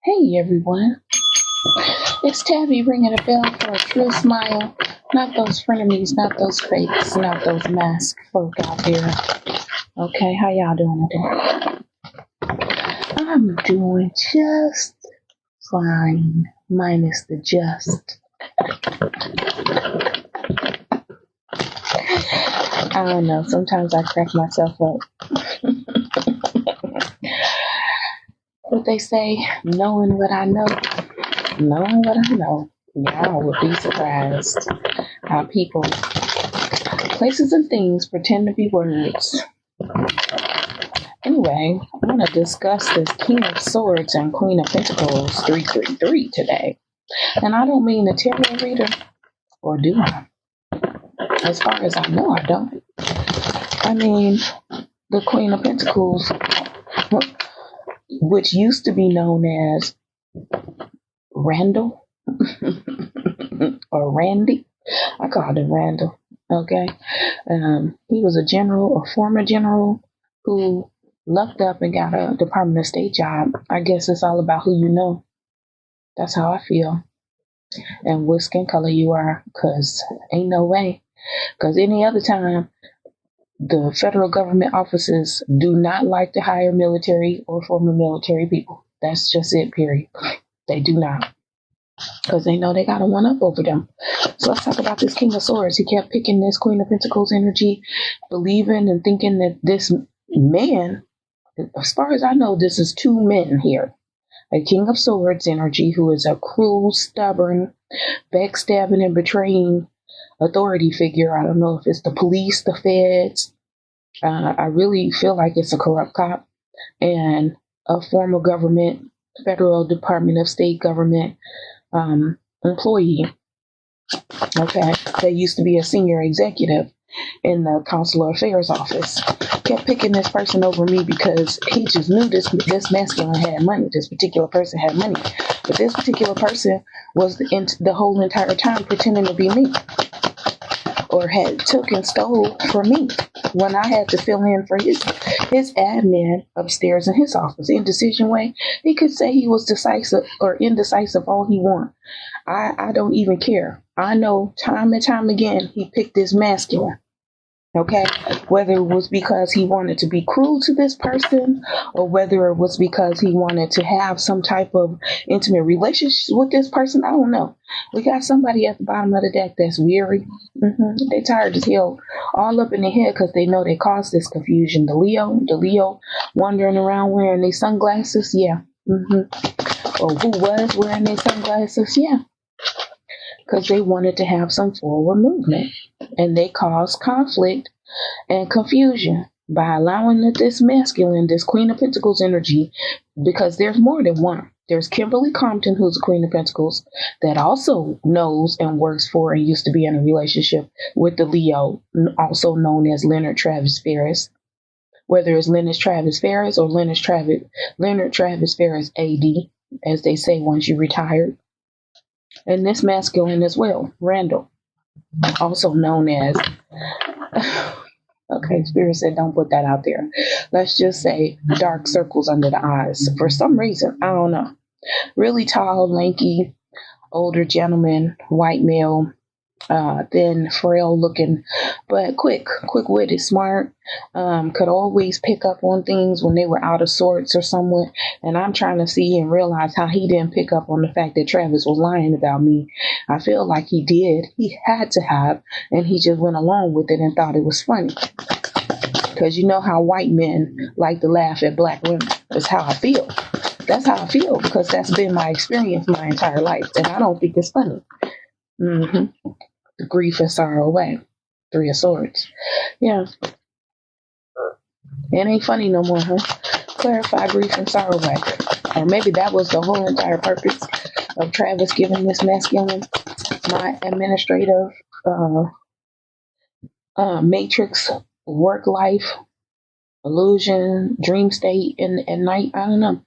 Hey everyone, it's Tabby ringing a bell for a true smile. Not those frenemies, not those fakes, not those masked folk out there. Okay, how y'all doing today? I'm doing just fine, minus the just. I don't know, sometimes I crack myself up. But they say, knowing what I know, y'all would be surprised how people, places, and things pretend to be words. Anyway, I want to discuss this King of Swords and Queen of Pentacles 333 today. And I don't mean the tarot reader, or do I? As far as I know, I don't. I mean the Queen of Pentacles, which used to be known as Randall or Randy. I called him Randall. Okay. He was a general, a former general who lucked up and got a Department of State job. I guess it's all about who you know. That's how I feel. And what skin color you are, because ain't no way. Because any other time, the federal government offices do not like to hire military or former military people. That's just it, period. They do not. Because they know they got a one up over them. So let's talk about this King of Swords. He kept picking this Queen of Pentacles energy, believing and thinking that this man, as far as I know, this is two men here. A King of Swords energy who is a cruel, stubborn, backstabbing, and betraying authority figure. I don't know if it's the police, the feds. I really feel like it's a corrupt cop and a former government, federal Department of State government employee. Okay, they used to be a senior executive in the consular affairs office. Kept picking this person over me because he just knew this masculine had money. This particular person had money, but this particular person was the whole entire time pretending to be me, or had took and stole from me when I had to fill in for his admin upstairs in his office. Indecision way, he could say he was decisive or indecisive all he want. I don't even care. I know time and time again he picked this masculine. Okay, whether it was because he wanted to be cruel to this person, or whether it was because he wanted to have some type of intimate relationship with this person, I don't know. We got somebody at the bottom of the deck that's weary. They tired as hell, all up in their head because they know they caused this confusion. The Leo wandering around wearing these sunglasses, yeah. Or who was wearing these sunglasses, yeah. Because they wanted to have some forward movement. And they caused conflict and confusion by allowing this masculine, this Queen of Pentacles energy, because there's more than one. There's Kimberly Compton, who's a Queen of Pentacles, that also knows and works for and used to be in a relationship with the Leo, also known as Leonard Travis Ferris. Whether it's Leonard Travis Ferris or Leonard Travis Ferris AD, as they say once you retired. And this masculine as well, Randall, also known as, okay, Spirit said don't put that out there. Let's just say dark circles under the eyes. For some reason, I don't know. Really tall, lanky, older gentleman, white male, thin, frail looking, but quick-witted, smart, could always pick up on things when they were out of sorts or somewhat. And I'm trying to see and realize how he didn't pick up on the fact that Travis was lying about me. I feel like he did. He had to have, and he just went along with it and thought it was funny. Because you know how white men like to laugh at black women. That's how I feel. That's how I feel, because that's been my experience my entire life, and I don't think it's funny. The grief and sorrow away. 3 of Swords. Yeah. It ain't funny no more, huh? Clarify grief and sorrow away. Or maybe that was the whole entire purpose of Travis giving this masculine my administrative matrix, work life, illusion, dream state, and night. I don't know.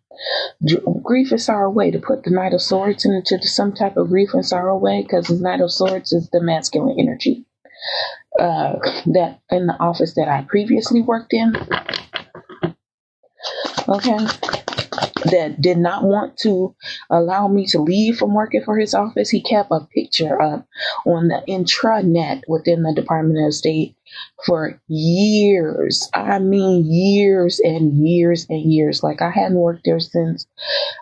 Grief and sorrow way, to put the Knight of Swords into some type of grief and sorrow way, because the Knight of Swords is the masculine energy. That in the office that I previously worked in. Okay. that did not want to allow me to leave from working for his office. He kept a picture up on the intranet within the Department of State for years. I mean, years and years and years. Like, I hadn't worked there since,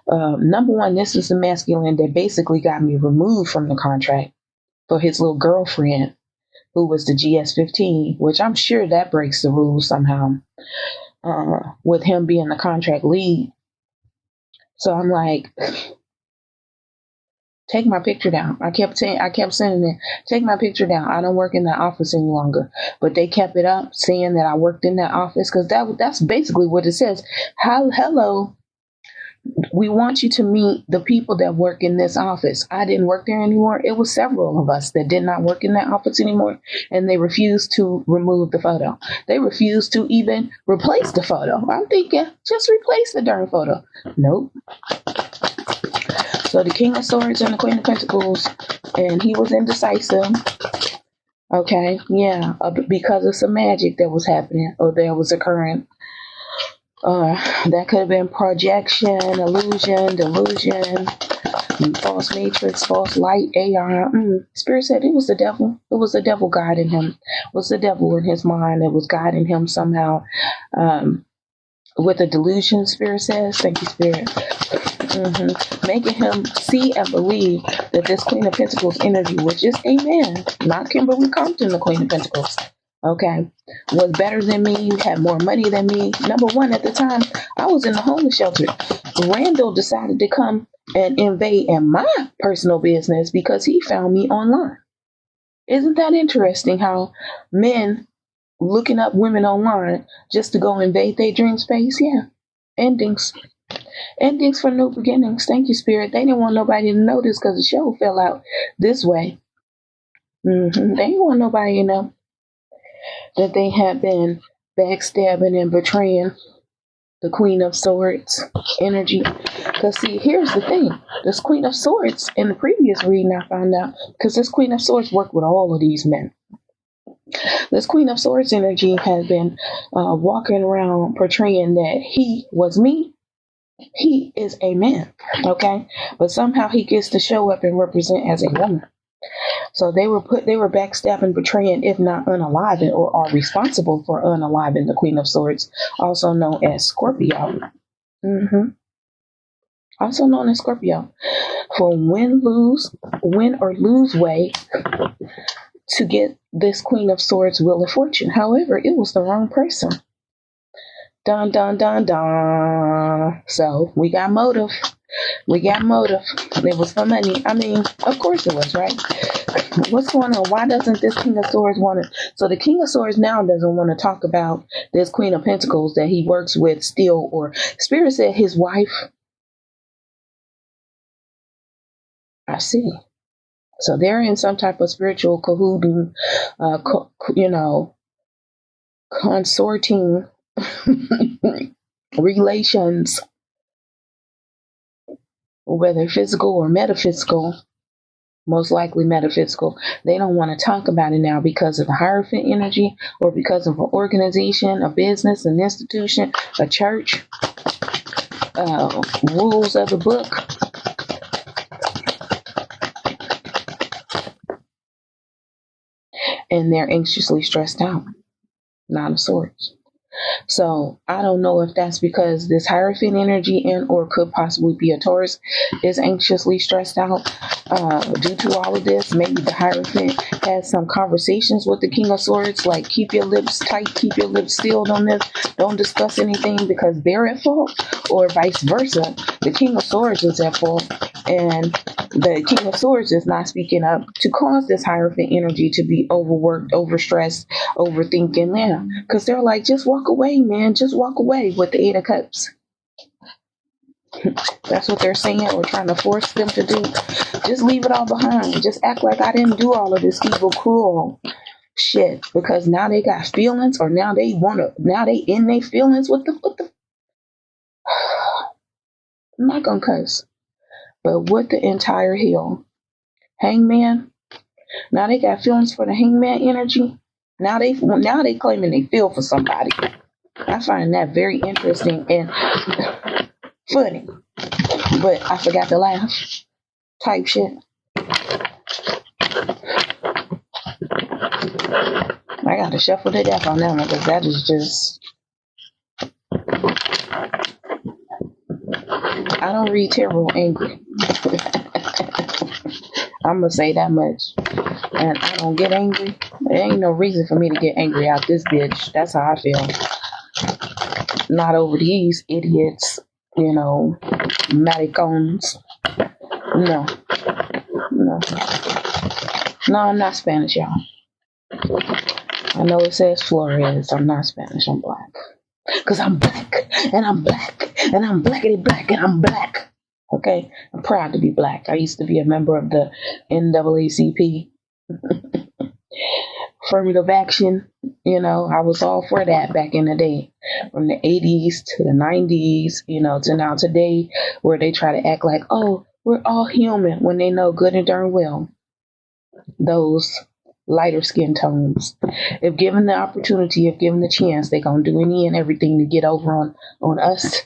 number one, this is the masculine that basically got me removed from the contract for his little girlfriend, who was the GS-15, which I'm sure that breaks the rules somehow, with him being the contract lead. So I'm like, take my picture down. I kept sending it, take my picture down. I don't work in that office any longer. But they kept it up, saying that I worked in that office, because that's basically what it says. Hello, we want you to meet the people that work in this office. I didn't work there anymore. It was several of us that did not work in that office anymore, and they refused to remove the photo. They refused to even replace the photo. I'm thinking, just replace the darn photo. Nope. So the King of Swords and the Queen of Pentacles, and he was indecisive. Okay, yeah, because of some magic that was happening or that was occurring. That could have been projection, illusion, delusion, false matrix, false light, AR. Spirit said it was the devil. It was the devil guiding him. It was the devil in his mind that was guiding him somehow, with a delusion, Spirit says. Thank you, Spirit. Making him see and believe that this Queen of Pentacles energy, which is a man, not Kimberly Compton, the Queen of Pentacles, okay, was better than me, had more money than me. Number one, at the time, I was in the homeless shelter. Randall decided to come and invade in my personal business because he found me online. Isn't that interesting how men looking up women online just to go invade their dream space? Yeah. Endings for new beginnings. Thank you, Spirit. They didn't want nobody to know this because the show fell out this way. They didn't want nobody to know that they had been backstabbing and betraying the Queen of Swords energy. Because see, here's the thing. This Queen of Swords, in the previous reading I found out, because this Queen of Swords worked with all of these men. This Queen of Swords energy has been walking around portraying that he was me. He is a man, okay? But somehow he gets to show up and represent as a woman. So they were backstabbing, betraying, if not unaliving, or are responsible for unaliving the Queen of Swords, also known as Scorpio. Also known as Scorpio. For win or lose way to get this Queen of Swords Wheel of Fortune. However, it was the wrong person. Dun, dun, dun, dun. So we got motive. It was for money. I mean, of course it was, right? What's going on? Why doesn't this King of Swords want to? So the King of Swords now doesn't want to talk about this Queen of Pentacles that he works with still, or Spirit said his wife. I see. So they're in some type of spiritual cahooting, consorting relations, whether physical or metaphysical, most likely metaphysical. They don't want to talk about it now because of the Hierophant energy, or because of an organization, a business, an institution, a church, rules of the book. And they're anxiously stressed out. Nine of Swords. So I don't know if that's because this Hierophant energy and or could possibly be a Taurus is anxiously stressed out due to all of this. Maybe the Hierophant has some conversations with the King of Swords, like keep your lips tight, keep your lips sealed on this. Don't discuss anything because they're at fault, or vice versa. The King of Swords is at fault and the King of Swords is not speaking up to cause this Hierophant energy to be overworked, overstressed, overthinking. Yeah, because they're like, just walk away, man. Just walk away with the Eight of Cups. That's what they're saying, or trying to force them to do. Just leave it all behind. Just act like I didn't do all of this evil, cruel shit. Because now they got feelings, or now they in their feelings. What the? I'm not gonna cuss. But what the entire hell? Hangman? Now they got feelings for the Hangman energy. Now they claiming they feel for somebody. I find that very interesting. And funny, but I forgot to laugh type shit. I got to shuffle to death on that one because that is just. I don't read tarot angry. I'm going to say that much. And I don't get angry. There ain't no reason for me to get angry out this bitch. That's how I feel. Not over these idiots, maricones. No. No, I'm not Spanish, y'all. I know it says Flores. I'm not Spanish. I'm black. Because I'm black. And I'm black. And I'm blackity black. And I'm black. Okay? I'm proud to be black. I used to be a member of the NAACP. Affirmative action. I was all for that back in the day. From the 80s to the 90s, to now today, where they try to act like, oh, we're all human, when they know good and darn well those lighter skin tones, if given the opportunity, if given the chance, they're going to do any and everything to get over on us,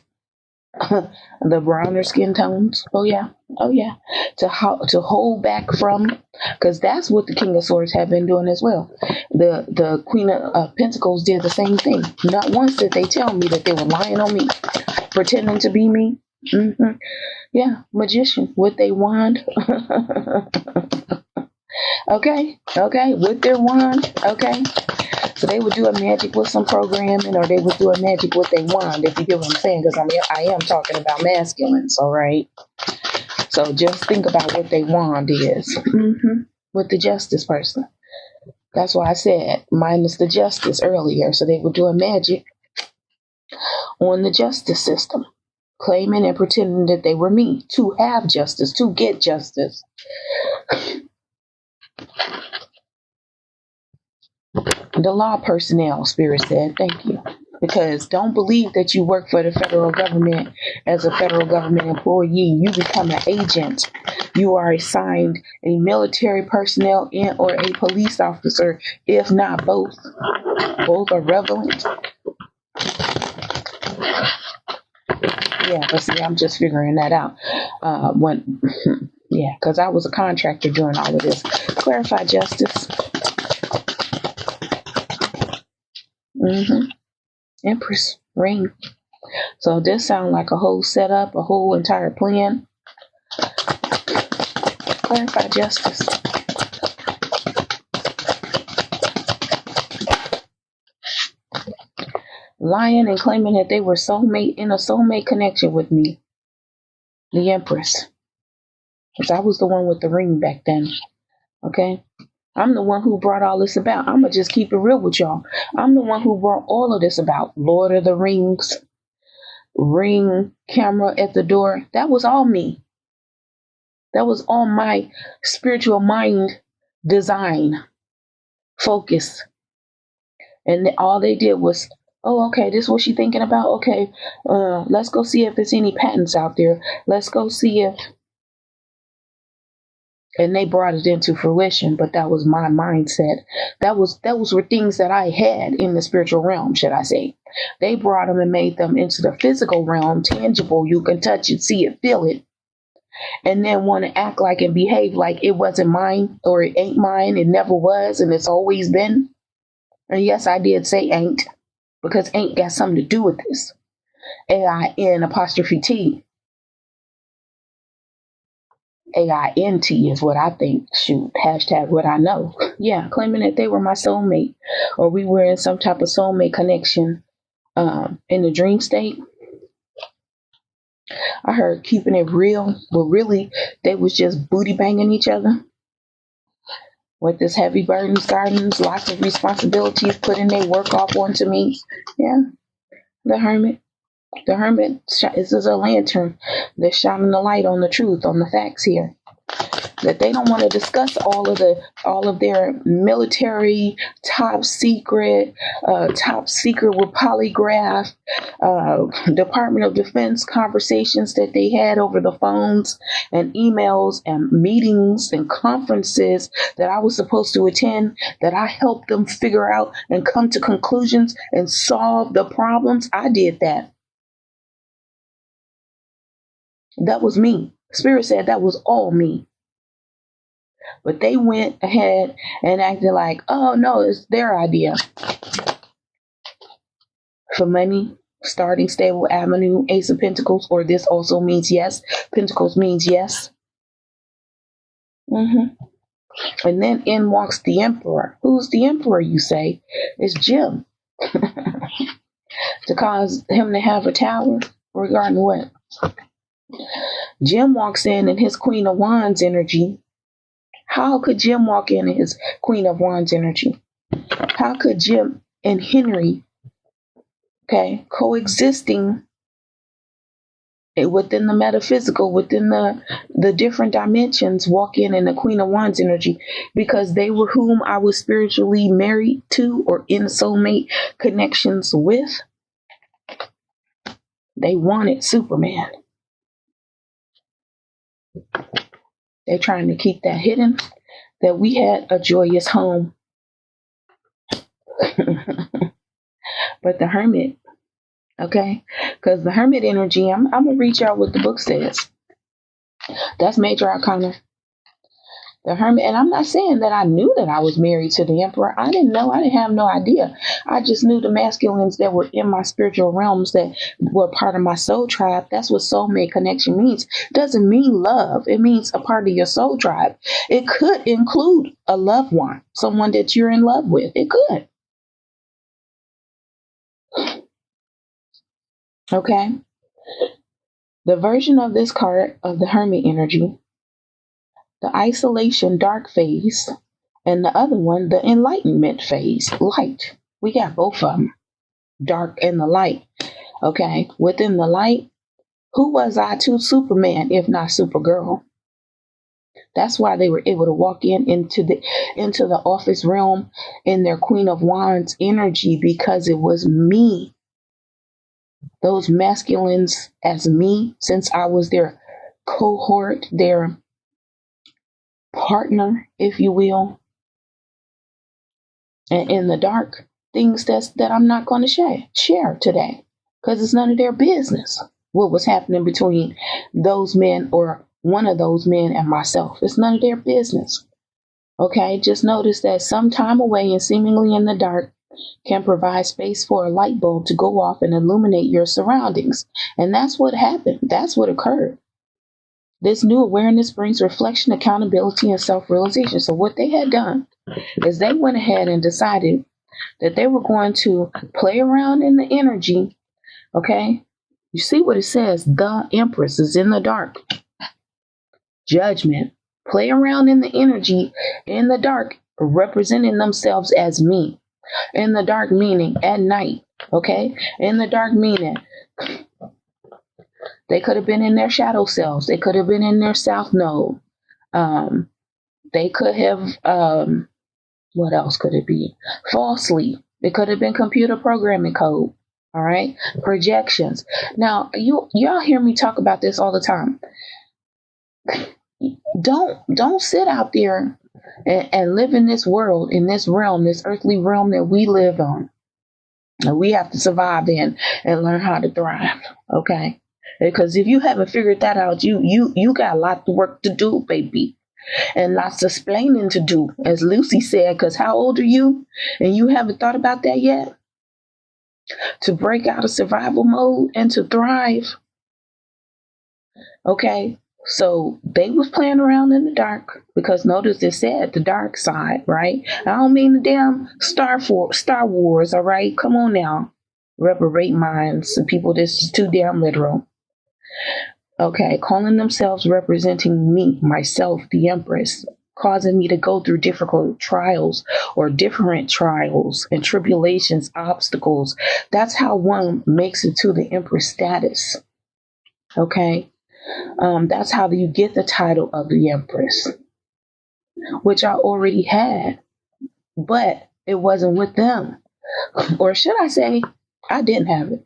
the browner skin tones. Oh yeah. To hold back from, because that's what the King of Swords have been doing as well. The Queen of Pentacles did the same thing. Not once did they tell me that they were lying on me, pretending to be me. Yeah, magician with a wand. Okay, with their wand. Okay, so they would do a magic with some programming, or they would do a magic with a wand, if you get what I'm saying, because I am talking about masculines, all right? So just think about what their wand is. With the justice person. That's why I said minus the justice earlier. So they would do a magic on the justice system, claiming and pretending that they were me, to have justice, to get justice. The law personnel, Spirit said, thank you. Because don't believe that you work for the federal government as a federal government employee. You become an agent. You are assigned a military personnel and or a police officer, if not both. Both are relevant. Yeah, but see, I'm just figuring that out. Because I was a contractor during all of this. Clarify justice. Empress ring. So this sounds like a whole setup, a whole entire plan. Clarify justice. Lying and claiming that they were in a soulmate connection with me. The Empress. Because I was the one with the ring back then. Okay? I'm the one who brought all this about. I'm going to just keep it real with y'all. I'm the one who brought all of this about. Lord of the Rings, ring, camera at the door. That was all me. That was all my spiritual mind design, focus. And all they did was, oh, okay, this is what she's thinking about. Okay, let's go see if there's any patents out there. Let's go see if. And they brought it into fruition, but that was my mindset. That were things that I had in the spiritual realm, should I say. They brought them and made them into the physical realm, tangible. You can touch it, see it, feel it. And then want to act like and behave like it wasn't mine, or it ain't mine, it never was, and it's always been. And yes, I did say ain't, because ain't got something to do with this. AIN''T. AINT is what I think. Shoot, hashtag what I know. Yeah, claiming that they were my soulmate, or we were in some type of soulmate connection in the dream state. I heard keeping it real, but really they was just booty banging each other with this heavy burdens, gardens, lots of responsibilities, putting their work off onto me. Yeah, the Hermit. The Hermit is a lantern that's shining the light on the truth, on the facts here. That they don't want to discuss all of their military top secret with polygraph, Department of Defense conversations that they had over the phones and emails and meetings and conferences that I was supposed to attend, that I helped them figure out and come to conclusions and solve the problems. I did that. That was me. Spirit said that was all me. But they went ahead and acted like, oh no, it's their idea. For money, starting stable avenue, Ace of Pentacles, or this also means yes. Pentacles means yes. And then in walks the Emperor. Who's the Emperor, you say? It's Jim. To cause him to have a tower regarding what? Jim walks in his Queen of Wands energy. How could Jim walk in his Queen of Wands energy? How could Jim and Henry, coexisting within the metaphysical, within the different dimensions, walk in the Queen of Wands energy? Because they were whom I was spiritually married to or in soulmate connections with. They wanted Superman. They're trying to keep that hidden, that we had a joyous home. But the Hermit, because the Hermit energy, I'm going to reach out what the book says. That's Major Arcana. The Hermit, and I'm not saying that I knew that I was married to the Emperor. I didn't know. I didn't have no idea. I just knew the masculines that were in my spiritual realms that were part of my soul tribe. That's what soulmate connection means. It doesn't mean love. It means a part of your soul tribe. It could include a loved one, someone that you're in love with. It could. Okay. The version of this card of the Hermit energy, the isolation dark phase, and the other one, the enlightenment phase, light. We got both of them, dark and the light. Okay. Within the light, who was I to Superman, if not Supergirl? That's why they were able to walk into the office realm in their Queen of Wands energy, because it was me. Those masculines as me, since I was their cohort, their partner, if you will. And in the dark, things that I'm not going to share today, because it's none of their business what was happening between those men or one of those men and myself. It's none of their business. Okay, just notice that some time away and seemingly in the dark can provide space for a light bulb to go off and illuminate your surroundings. And that's what happened. That's what occurred. This new awareness brings reflection, accountability, and self-realization. So what they had done is they went ahead and decided that they were going to play around in the energy. Okay. You see what it says? The Empress is in the dark. Judgment. Play around in the energy in the dark, representing themselves as me. In the dark meaning at night. Okay. In the dark meaning they could have been in their shadow selves. They could have been in their south node. They could have, what else could it be? Falsely. It could have been computer programming code. All right. Projections. Now, y'all hear me talk about this all the time. Don't sit out there and live in this world, in this realm, this earthly realm that we live on. And we have to survive in and learn how to thrive. Okay. Because if you haven't figured that out, you got a lot of work to do, baby. And lots of explaining to do, as Lucy said, because how old are you? And you haven't thought about that yet? To break out of survival mode and to thrive. Okay. So they was playing around in the dark, because notice it said the dark side, right? I don't mean the damn Star Wars, all right? Come on now. Reprobate minds and people, this is too damn literal. Okay, calling themselves representing me, myself, the Empress, causing me to go through difficult trials or different trials and tribulations, obstacles. That's how one makes it to the Empress status. Okay. That's how you get the title of the Empress, which I already had, but it wasn't with them. Or should I say, I didn't have it.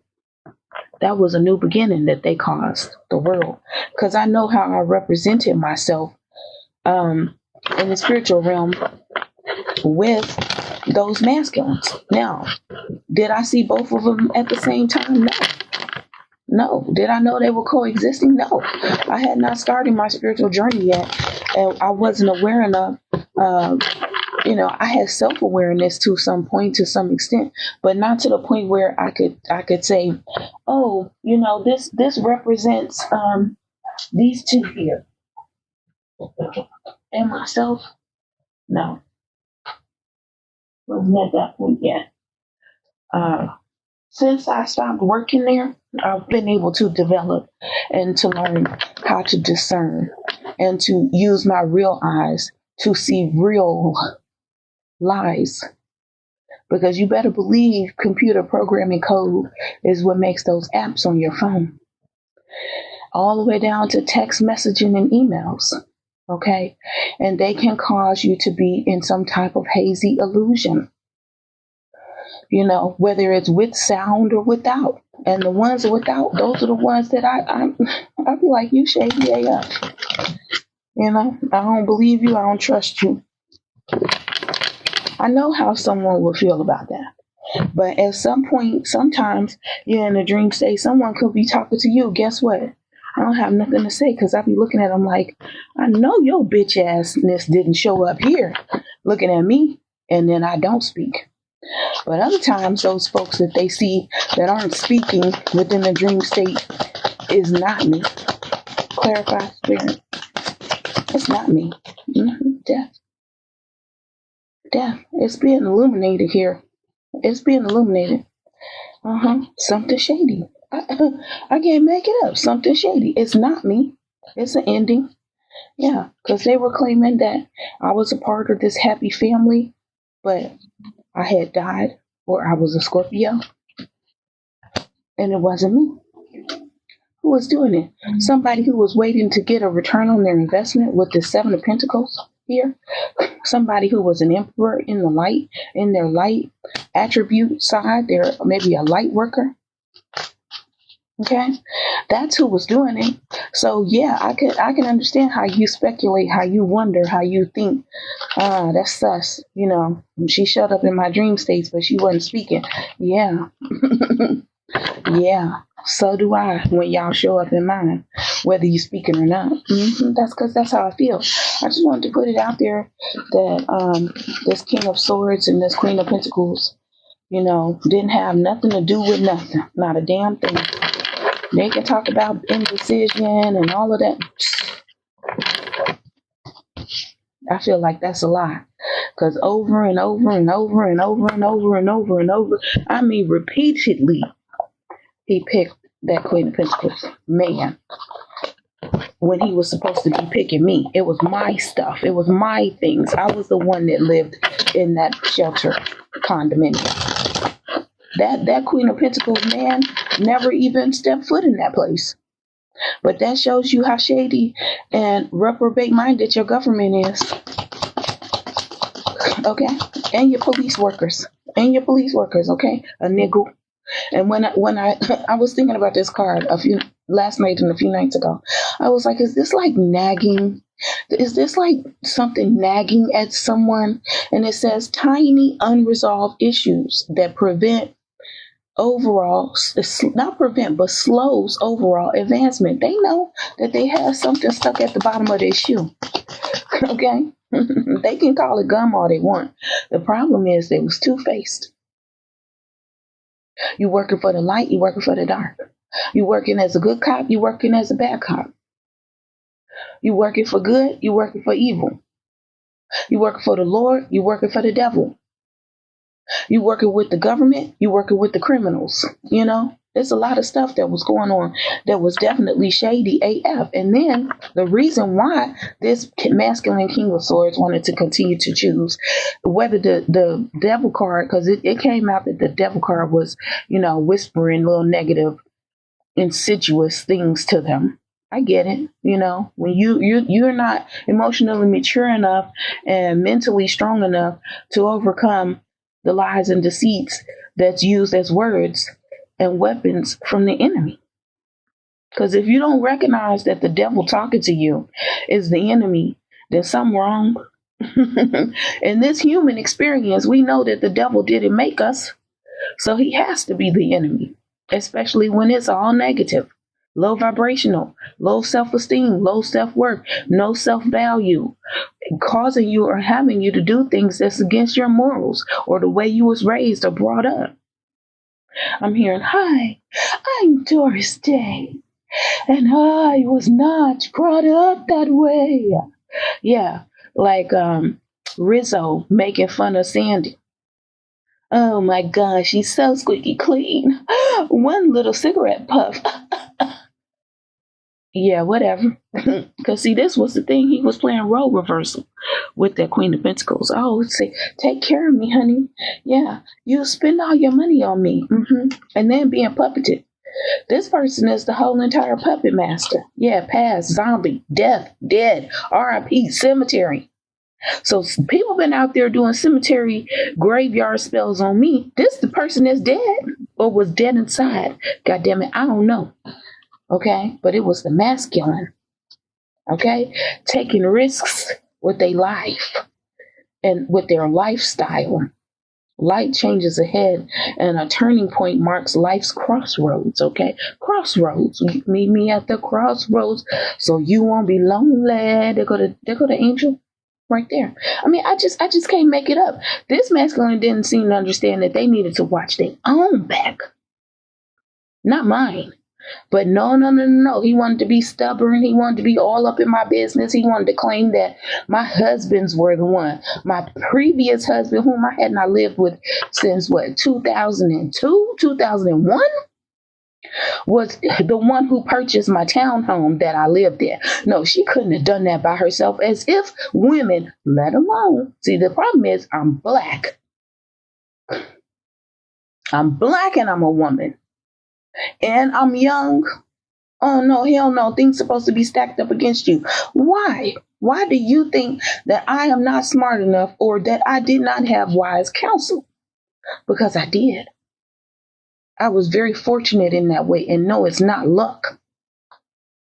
That was a new beginning that they caused the world, because I know how I represented myself in the spiritual realm with those masculines. Now, did I see both of them at the same time? No. No. Did I know they were coexisting? No. I had not started my spiritual journey yet, and I wasn't aware enough. I had self-awareness to some point, to some extent, but not to the point where I could say, oh, this represents these two here and myself. No, wasn't at that point yet. Since I stopped working there, I've been able to develop and to learn how to discern and to use my real eyes to see real lies. Because you better believe computer programming code is what makes those apps on your phone. All the way down to text messaging and emails. Okay? And they can cause you to be in some type of hazy illusion. Whether it's with sound or without. And the ones without, those are the ones that I be like, you shady AF. I don't believe you. I don't trust you. I know how someone will feel about that. But at some point, sometimes you're in a dream state, someone could be talking to you. Guess what? I don't have nothing to say because I be looking at them like, I know your bitch assness didn't show up here looking at me, and then I don't speak. But other times, those folks that they see that aren't speaking within the dream state is not me. Clarify spirit. It's not me. Death. It's being illuminated here. It's being illuminated. Something shady. I can't make it up. Something shady. It's not me. It's an ending. Yeah, because they were claiming that I was a part of this happy family, but I had died, or I was a Scorpio, and it wasn't me. Who was doing it? Somebody who was waiting to get a return on their investment with the Seven of Pentacles here. Somebody who was an emperor in the light, in their light attribute side. They're maybe a light worker. Okay, that's who was doing it. So yeah, I can understand how you speculate, how you wonder, how you think, that's sus. She showed up in my dream states, but she wasn't speaking. Yeah, yeah. So do I when y'all show up in mine, whether you're speaking or not. That's because that's how I feel. I just wanted to put it out there that this King of Swords and this Queen of Pentacles, didn't have nothing to do with nothing. Not a damn thing. They can talk about indecision and all of that. I feel like that's a lie. Because over and over and over and over and over and over and over, I mean repeatedly, he picked that Queen of Pentacles man when he was supposed to be picking me. It was my stuff. It was my things. I was the one that lived in that shelter condominium. That Queen of Pentacles man never even stepped foot in that place. But that shows you how shady and reprobate minded your government is. Okay? And your police workers. Okay? A niggle. And when I was thinking about this card last night and a few nights ago, I was like, is this like nagging? Is this like something nagging at someone? And it says tiny unresolved issues that prevent overall, not prevent, but slows overall advancement. They know that they have something stuck at the bottom of their shoe. Okay? They can call it gum all they want. The problem is they was two-faced. You working for the light, you working for the dark. You working as a good cop, you working as a bad cop. You working for good, you working for evil. You working for the Lord, you working for the devil. You working with the government, you working with the criminals. There's a lot of stuff that was going on that was definitely shady AF. And then the reason why this masculine King of Swords wanted to continue to choose whether the devil card, because it came out that the devil card was, whispering little negative, insidious things to them. I get it. When you're not emotionally mature enough and mentally strong enough to overcome the lies and deceits that's used as words and weapons from the enemy. Because if you don't recognize that the devil talking to you is the enemy, there's something wrong. In this human experience, we know that the devil didn't make us, so he has to be the enemy. especially when it's all negative, low vibrational, low self-esteem, low self-worth, no self-value, causing you or having you to do things that's against your morals or the way you was raised or brought up. I'm hearing, hi, I'm Doris Day, and I was not brought up that way. Yeah, like Rizzo making fun of Sandy. Oh my gosh, she's so squeaky clean. One little cigarette puff. Yeah, whatever. Because see, this was the thing. He was playing role reversal with that Queen of Pentacles. Oh, say, take care of me, honey. Yeah, you spend all your money on me. And then being puppeted. This person is the whole entire puppet master. Yeah, past, zombie, death, dead, RIP, cemetery. So people been out there doing cemetery graveyard spells on me. This the person that's dead or was dead inside. God damn it, I don't know. Okay, but it was the masculine. Okay, taking risks with their life and with their lifestyle. Light changes ahead, and a turning point marks life's crossroads. Okay, crossroads. Meet me at the crossroads, so you won't be lonely. There go the angel, right there. I mean, I just can't make it up. This masculine didn't seem to understand that they needed to watch their own back, not mine. But no. He wanted to be stubborn. He wanted to be all up in my business. He wanted to claim that my husbands were the one. My previous husband, whom I had not lived with since 2002, 2001, was the one who purchased my townhome that I lived in. No, she couldn't have done that by herself, as if women, let alone. See, the problem is I'm black. I'm black and I'm a woman. And I'm young. Oh, no, hell no. Things supposed to be stacked up against you. Why? Why do you think that I am not smart enough or that I did not have wise counsel? Because I did. I was very fortunate in that way. And no, it's not luck.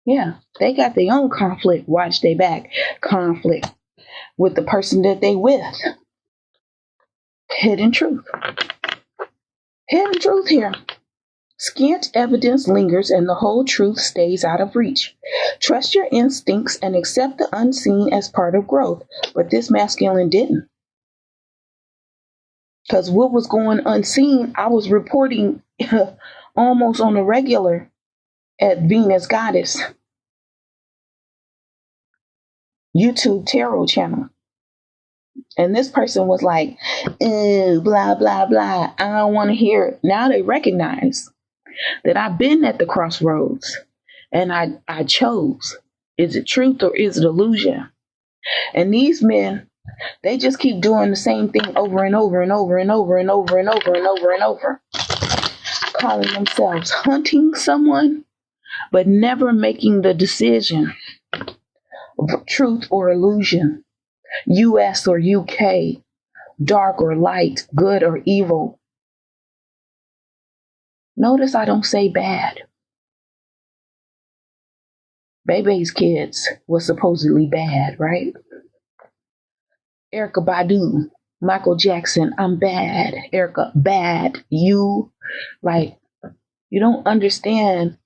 Yeah, they got their own conflict. Watch their back. Conflict with the person that they with. Hidden truth. Hidden truth here. Scant evidence lingers and the whole truth stays out of reach. Trust your instincts and accept the unseen as part of growth. But this masculine didn't. Because what was going unseen, I was reporting almost on a regular at Venus Goddess YouTube tarot channel. And this person was like, blah, blah, blah. I don't want to hear it. Now they recognize that I've been at the crossroads and I chose. Is it truth or is it illusion? And these men, they just keep doing the same thing over and over and over and over and over and over and over and over. Calling themselves hunting someone, but never making the decision of truth or illusion, US or UK, dark or light, good or evil. Notice I don't say bad. Bebe's kids was supposedly bad, right? Erykah Badu, Michael Jackson, I'm bad. Erykah, bad. You, like, you don't understand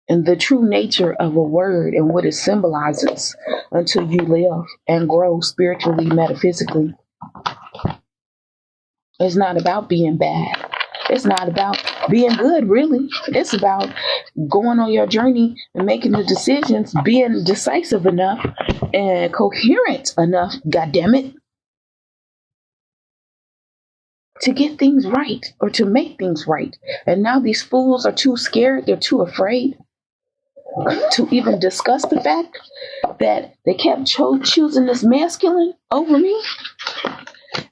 the true nature of a word and what it symbolizes until you live and grow spiritually, metaphysically. It's not about being bad. It's not about being good, really. It's about going on your journey and making the decisions, being decisive enough and coherent enough, goddammit, to get things right or to make things right. And now these fools are too scared. They're too afraid to even discuss the fact that they kept choosing this masculine over me.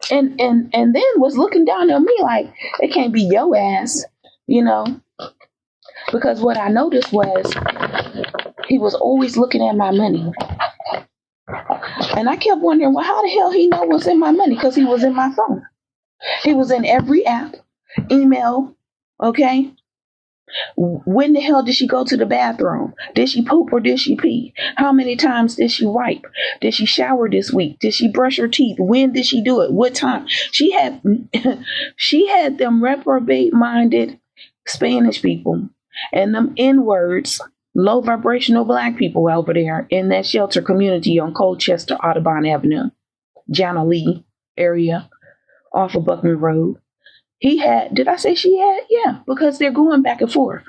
And then was looking down on me like, it can't be your ass, you know, because what I noticed was he was always looking at my money. And I kept wondering, well, how the hell he know what's in my money? Because he was in my phone. He was in every app, email, okay? When the hell did she go to the bathroom? Did she poop or did she pee? How many times did she wipe? Did she shower this week? Did she brush her teeth? When did she do it? What time? She had she had them reprobate minded Spanish people and them N-words, low vibrational black people over there in that shelter community on Colchester Audubon Avenue, Jana Lee area off of Buckman Road. He had, did I say she had? Yeah, because they're going back and forth.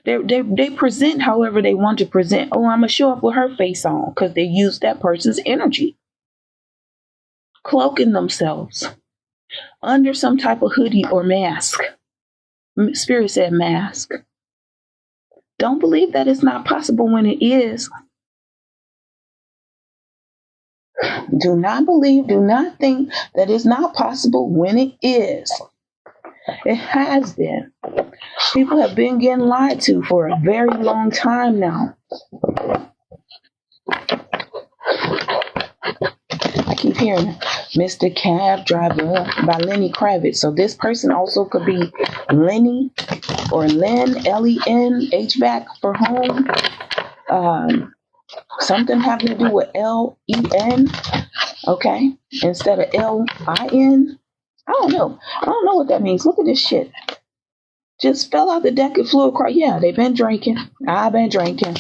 They present however they want to present. Oh, I'm going to show up with her face on because they use that person's energy. Cloaking themselves under some type of hoodie or mask. Spirit said mask. Don't believe that it's not possible when it is. Do not believe, do not think that it's not possible when it is. It has been. People have been getting lied to for a very long time now. I keep hearing Mr. Cab Driver by Lenny Kravitz. So this person also could be Lenny or Len, L-E-N, HVAC for home. Something having to do with L-E-N, okay, instead of L-I-N. I don't know. I don't know what that means. Look at this shit. Just fell out the deck and flew across. Yeah, they've been drinking. I've been drinking.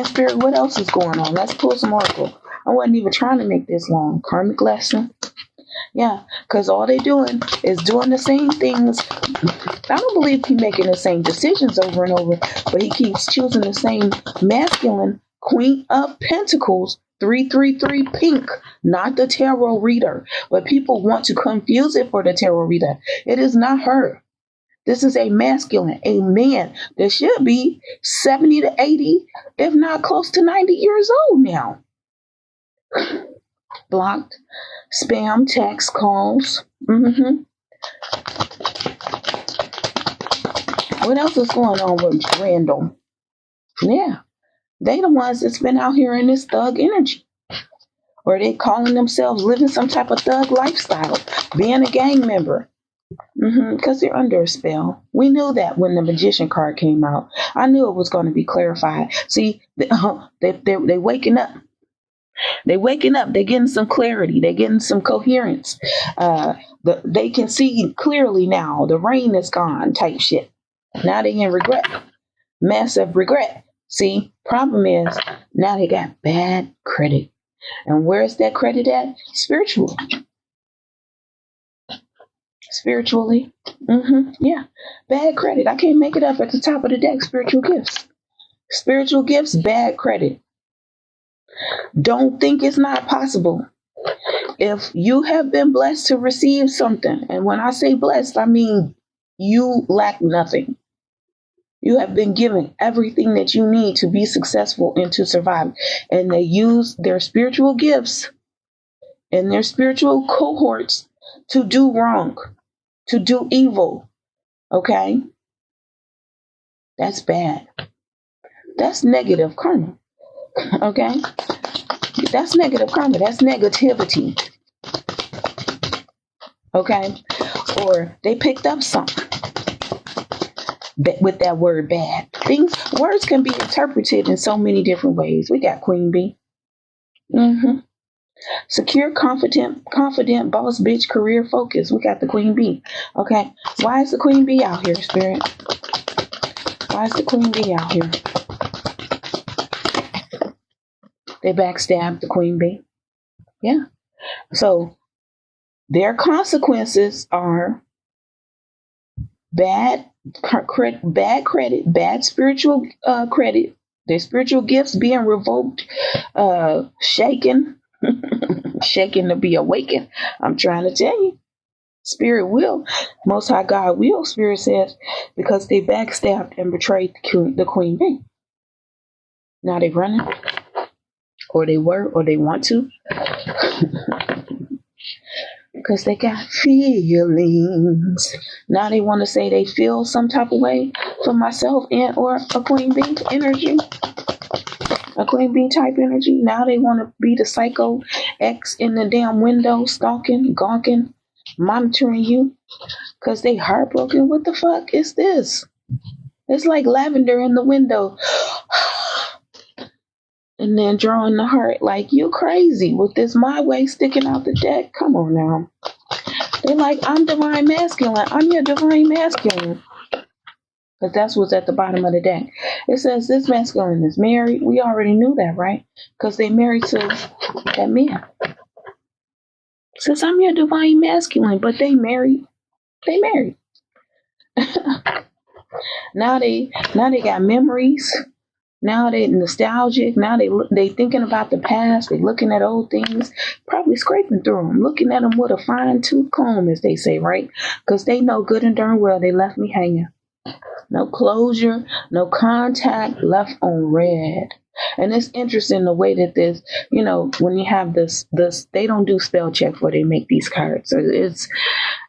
Spirit, what else is going on? Let's pull some oracle. I wasn't even trying to make this long. Karmic lesson. Yeah, because all they're doing is doing the same things. I don't believe he's making the same decisions over and over, but he keeps choosing the same masculine Queen of Pentacles, 333 pink, not the tarot reader. But people want to confuse it for the tarot reader. It is not her. This is a masculine, a man that should be 70 to 80, if not close to 90 years old now. Blocked, spam, text, calls. What else is going on with Randall? Yeah, they the ones that's been out here in this thug energy. Or they calling themselves living some type of thug lifestyle, being a gang member. Because they're under a spell. We knew that when the Magician card came out. I knew it was going to be clarified. See, they waking up. They're waking up. They're getting some clarity. They're getting some coherence. They can see clearly now. The rain is gone type shit. Now they in regret. Massive regret. See, problem is now they got bad credit. And where's that credit at? Spiritually. Spiritually. Yeah. Bad credit. I can't make it up at the top of the deck. Spiritual gifts. Spiritual gifts, bad credit. Don't think it's not possible. If you have been blessed to receive something, and when I say blessed, I mean you lack nothing. You have been given everything that you need to be successful and to survive. And they use their spiritual gifts and their spiritual cohorts to do wrong, to do evil. Okay? That's bad. That's negative karma. Okay? That's negative karma. That's negativity. Okay? Or they picked up something with that word bad. Words can be interpreted in so many different ways. We got Queen Bee. Secure, confident, boss bitch, career focus. We got the Queen Bee. Okay. Why is the Queen Bee out here, Spirit? Why is the Queen Bee out here? They backstabbed the Queen Bee. Yeah. So their consequences are bad credit, bad spiritual credit, their spiritual gifts being revoked, shaken, shaken to be awakened. I'm trying to tell you, Spirit will, Most High God will, Spirit says, because they backstabbed and betrayed the Queen Bee. Now they running, or they were, or they want to. Because they got feelings. Now they want to say they feel some type of way for myself and or a Queen Bee energy. A Queen Bee type energy. Now they want to be the psycho X in the damn window, stalking, gawking, monitoring you. Because they heartbroken. What the fuck is this? It's like lavender in the window. And then drawing the heart like, you crazy with this my way sticking out the deck. Come on now. They're like, I'm divine masculine. I'm your divine masculine. Because that's what's at the bottom of the deck. It says this masculine is married. We already knew that, right? Because they married to that man. It says, I'm your divine masculine, but they married. They married. Now they got memories. Now they nostalgic. Now they thinking about the past. They looking at old things, probably scraping through them, looking at them with a fine tooth comb, as they say, right? Because they know good and darn well they left me hanging. No closure, no contact, left on red. And it's interesting the way that this, when you have this, they don't do spell check before they make these cards. So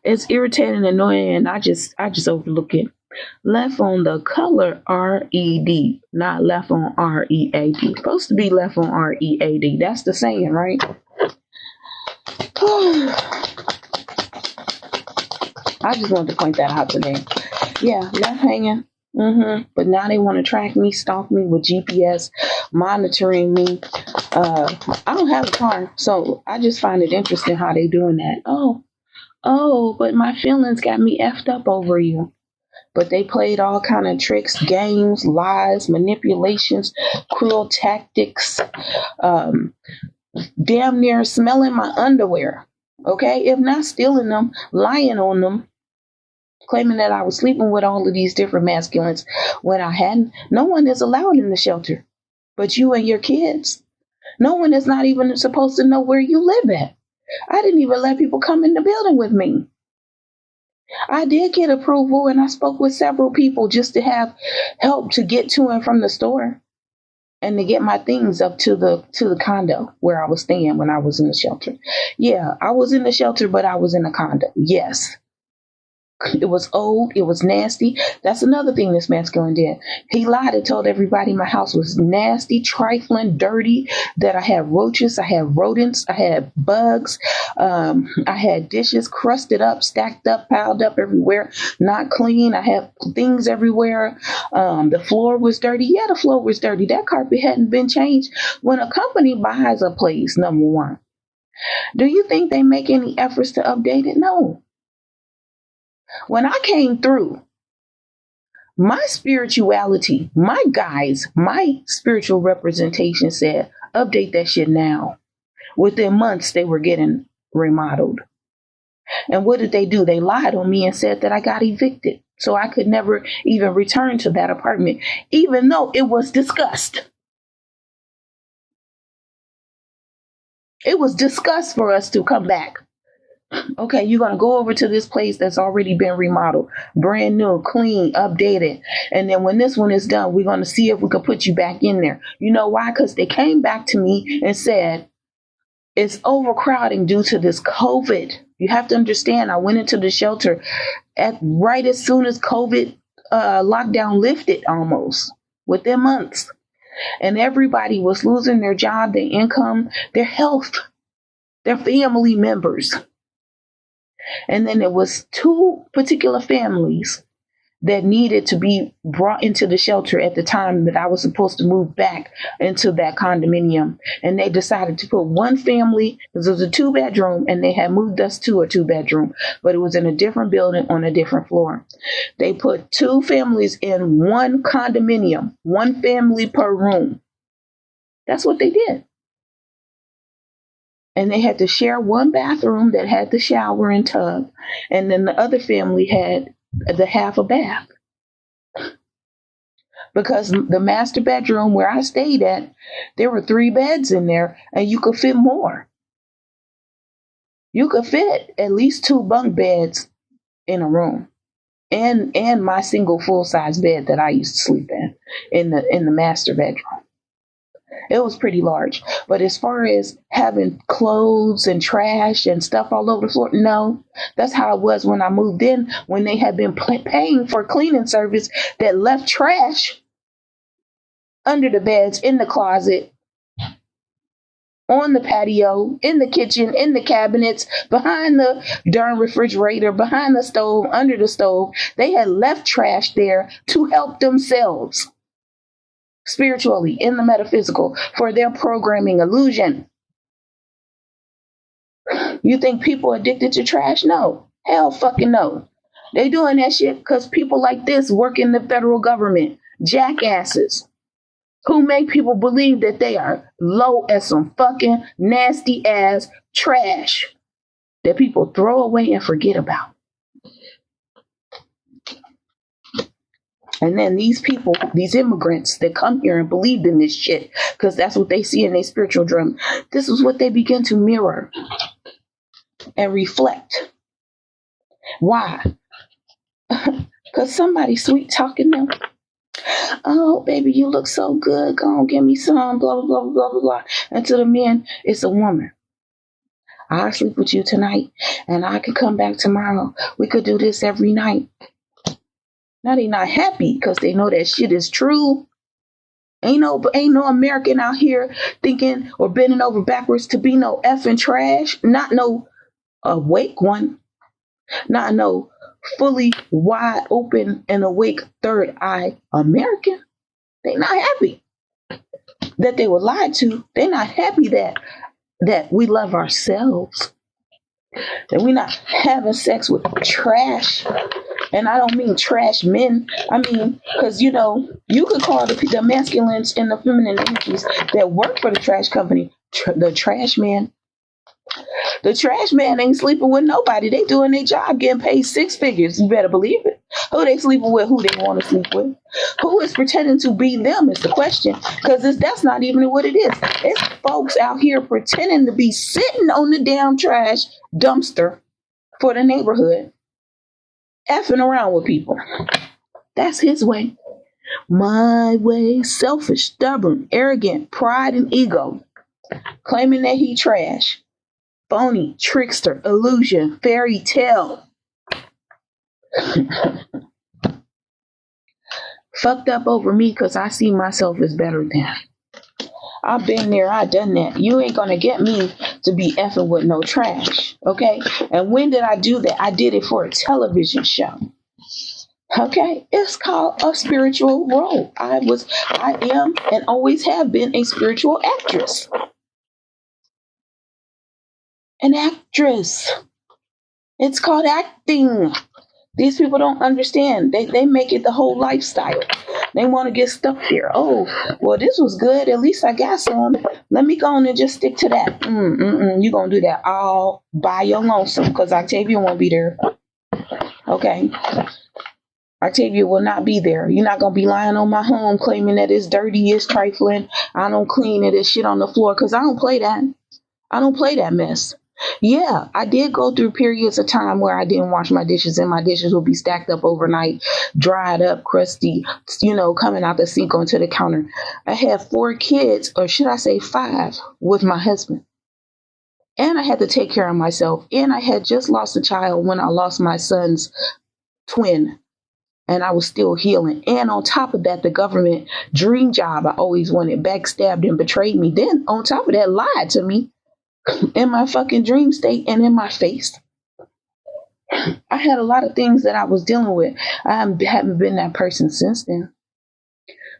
it's irritating and annoying, and I just overlook it. Left on the color R-E-D, not left on R-E-A-D. Supposed to be left on R-E-A-D. That's the saying, right? I just wanted to point that out today. Yeah, left hanging. But now they want to track me, stalk me with GPS, monitoring me. I don't have a car, so I just find it interesting how they doing that. Oh, but my feelings got me effed up over you. But they played all kind of tricks, games, lies, manipulations, cruel tactics, damn near smelling my underwear. Okay, if not stealing them, lying on them, claiming that I was sleeping with all of these different masculines when I hadn't. No one is allowed in the shelter but you and your kids. No one is not even supposed to know where you live at. I didn't even let people come in the building with me. I did get approval, and I spoke with several people just to have help to get to and from the store and to get my things up to the condo where I was staying when I was in the shelter. Yeah, I was in the shelter, but I was in a condo. Yes. It was old. It was nasty. That's another thing this masculine did. He lied and told everybody my house was nasty, trifling, dirty, that I had roaches, I had rodents, I had bugs, I had dishes crusted up, stacked up, piled up everywhere, not clean. I had things everywhere. The floor was dirty. Yeah, the floor was dirty. That carpet hadn't been changed. When a company buys a place, number one, do you think they make any efforts to update it? No. When I came through, my spirituality, my guides, my spiritual representation said, update that shit now. Within months, they were getting remodeled. And what did they do? They lied on me and said that I got evicted. So I could never even return to that apartment, even though it was discussed. It was discussed for us to come back. Okay, you're going to go over to this place that's already been remodeled, brand new, clean, updated. And then when this one is done, we're going to see if we can put you back in there. You know why? Because they came back to me and said, it's overcrowding due to this COVID. You have to understand, I went into the shelter right as soon as COVID lockdown lifted, almost within months. And everybody was losing their job, their income, their health, their family members. And then it was 2 particular families that needed to be brought into the shelter at the time that I was supposed to move back into that condominium. And they decided to put one family, because it was a 2-bedroom, and they had moved us to a 2-bedroom, but it was in a different building on a different floor. They put 2 families in one condominium, 1 family per room. That's what they did. And they had to share one bathroom that had the shower and tub. And then the other family had the half a bath. Because the master bedroom where I stayed at, there were 3 beds in there, and you could fit more. You could fit at least 2 bunk beds in a room. And my single full-size bed that I used to sleep in the master bedroom. It was pretty large. But as far as having clothes and trash and stuff all over the floor, no. That's how it was when I moved in, when they had been paying for cleaning service that left trash under the beds, in the closet, on the patio, in the kitchen, in the cabinets, behind the darn refrigerator, behind the stove, under the stove. They had left trash there to help themselves spiritually, in the metaphysical, for their programming illusion. You think people addicted to trash? No. Hell fucking no. They doing that shit because people like this work in the federal government. Jackasses who make people believe that they are low as some fucking nasty ass trash that people throw away and forget about. And then these people, these immigrants that come here and believed in this shit because that's what they see in their spiritual drum. This is what they begin to mirror and reflect. Why? Because somebody sweet talking them. Oh, baby, you look so good. Go on, give me some, blah, blah, blah, blah, blah, blah. And to the men, it's a woman. I'll sleep with you tonight, and I can come back tomorrow. We could do this every night. Now they not happy because they know that shit is true. Ain't no American out here thinking or bending over backwards to be no effing trash. Not no awake one. Not no fully wide open and awake third eye American. They not happy that they were lied to. They not happy that we love ourselves. That we not having sex with trash. And I don't mean trash men. I mean, because, you could call the masculines and the feminine energies that work for the trash company the trash man. The trash man ain't sleeping with nobody. They doing their job, getting paid six figures. You better believe it. Who they sleeping with, who they want to sleep with. Who is pretending to be them is the question. Because that's not even what it is. It's folks out here pretending to be sitting on the damn trash dumpster for the neighborhood. Effing around with people. That's his way. My way. Selfish, stubborn, arrogant, pride and ego. Claiming that he trash. Phony, trickster, illusion, fairy tale. Fucked up over me because I see myself as better than. I've been there, I've done that. You ain't gonna get me to be effing with no trash. Okay? And when did I do that? I did it for a television show. Okay? It's called a spiritual role. I am and always have been a spiritual actress. An actress. It's called acting. These people don't understand. They make it the whole lifestyle. They want to get stuck there. Oh, well, this was good. At least I got some. Let me go on and just stick to that. You're going to do that all by your lonesome because Octavia won't be there. Okay? Octavia will not be there. You're not going to be lying on my home claiming that it's dirty, it's trifling. I don't clean it, it's shit on the floor because I don't play that. I don't play that mess. Yeah, I did go through periods of time where I didn't wash my dishes and my dishes would be stacked up overnight, dried up, crusty, coming out the sink onto the counter. I had 4 kids, or should I say 5, with my husband. And I had to take care of myself. And I had just lost a child when I lost my son's twin. And I was still healing. And on top of that, the government dream job I always wanted backstabbed and betrayed me. Then on top of that, lied to me. In my fucking dream state and in my face. I had a lot of things that I was dealing with. I haven't been that person since then.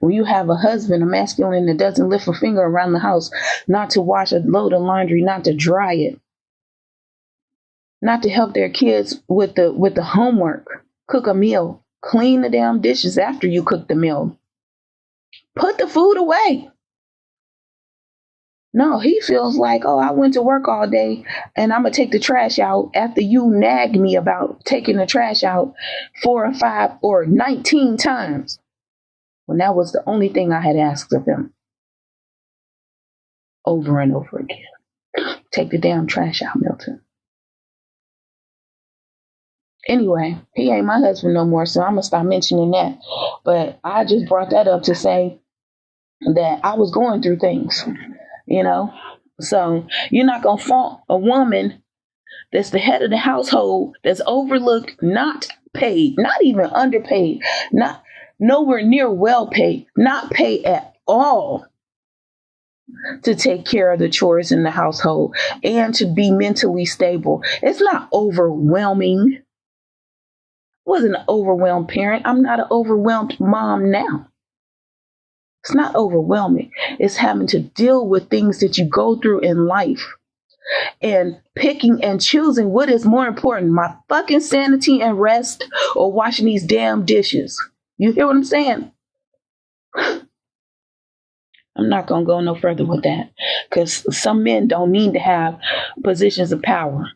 When you have a husband, a masculine that doesn't lift a finger around the house, not to wash a load of laundry, not to dry it, not to help their kids with the homework, cook a meal, clean the damn dishes after you cook the meal, put the food away. No, he feels like, oh, I went to work all day and I'm going to take the trash out after you nagged me about taking the trash out 4 or 5 or 19 times. When that was the only thing I had asked of him. Over and over again. Take the damn trash out, Milton. Anyway, he ain't my husband no more, so I'm going to stop mentioning that. But I just brought that up to say that I was going through things. So you're not going to fault a woman that's the head of the household, that's overlooked, not paid, not even underpaid, not nowhere near well paid, not paid at all. to take care of the chores in the household and to be mentally stable. It's not overwhelming. I wasn't an overwhelmed parent. I'm not an overwhelmed mom now. It's not overwhelming. It's having to deal with things that you go through in life and picking and choosing what is more important, my fucking sanity and rest or washing these damn dishes. You hear what I'm saying? I'm not going to go no further with that because some men don't need to have positions of power.